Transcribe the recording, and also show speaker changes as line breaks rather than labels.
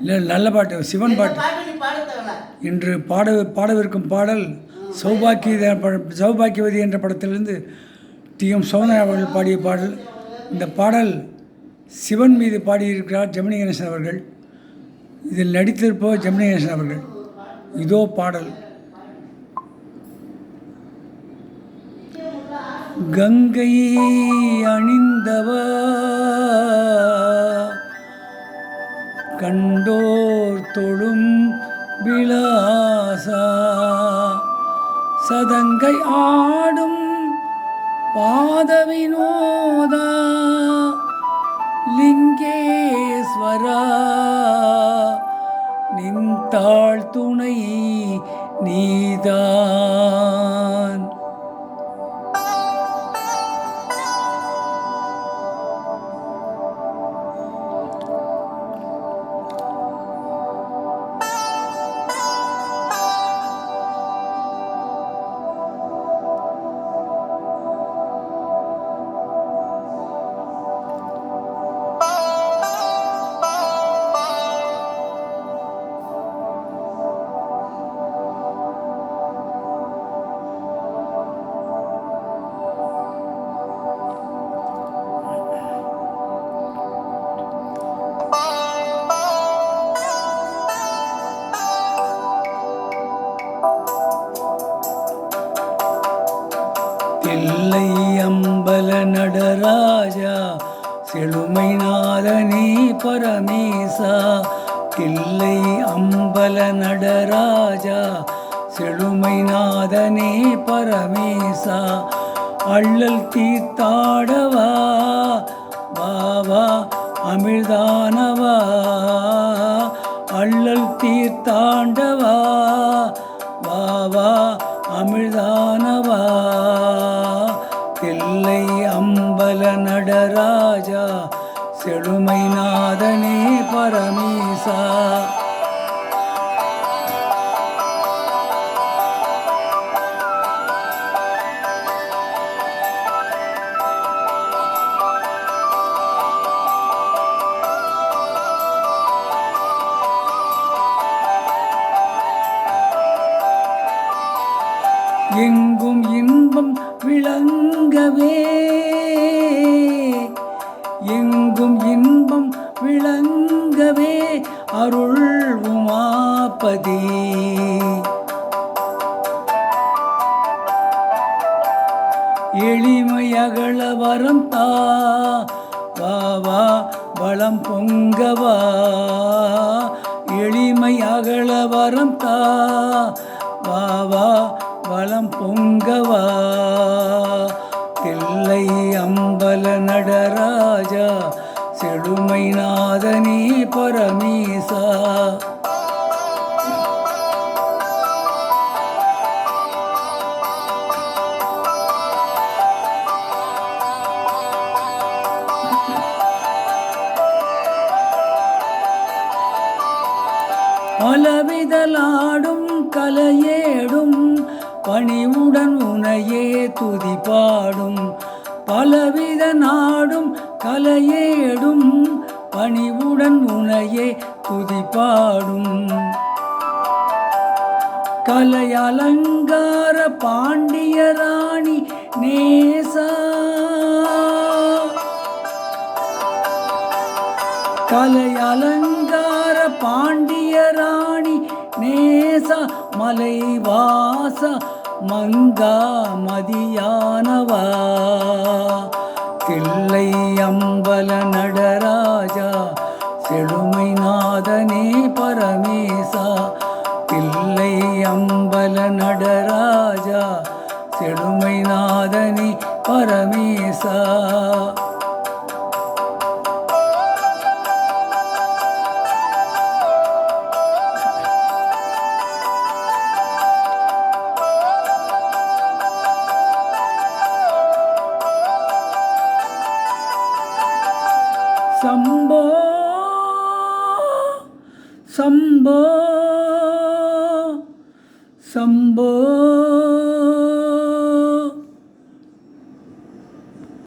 இல்லை, நல்ல பாட்டு, சிவன் பாட்டு. இன்று பாடவிருக்கும் பாடல் சௌபாக்கியவதி என்ற படத்திலிருந்து டி.எம். சௌந்தரா அவர்கள் பாடிய பாடல். இந்த பாடல் சிவன் மீது பாடியிருக்கிறார் ஜெமினி கணேசன் அவர்கள். இதில் நடித்திருப்பவர் ஜெமினி கணேசன் அவர்கள். இதோ பாடல். கங்கை அணிந்தவா கண்டோர் தொழும் விலாசா சதங்கை ஆடும் பாதவினோதா லிங்கேஸ்வரா நின்றாள் துணை நீதான். தில்லை அம்பல நடராஜா செழுமை நாதனே பரமேசா. தில்லை அம்பல நடராஜா செழுமை நாதனே பரமேசா. அள்ளல் தீர்த்தாடவா வாவா அமிழ்தானவா அள்ளல் தீர்த்தாண்டவா வாவா அமிழ்தானவா. தில்லை அம்பல நடராஜா செழுமை நாதனே பரமேசா. எங்கும் இன்பம் விளங்கவே எங்கும் இன்பம் விளங்கவே அருள் உமாபதி. எளிமை அகல வரம் தா வாவா வளம் பொங்கவா. எளிமை அகல வரம் தா வாவா வளம் பொங்கவா. தில்லை அம்பல நடராஜா செழுமை நாதனே பரமேசா. பலவிதலாடும் கலையேடும் பணிவுடன் உனையே துதி பாடும். பலவித நாடும் கலையேடும் பணிவுடன் உனையே துதி பாடும். கலை அலங்கார பாண்டியராணி நேசா. கலை அலங்கார பாண்டியராணி நேசா மலைவாச மங்கா மதியானவா. தில்லை அம்பல நடராஜா செழுமை நாதனே பரமேசா. தில்லை அம்பல நடராஜா செழுமை நாதனே பரமேசா. சம்போ சம்போ சம்போ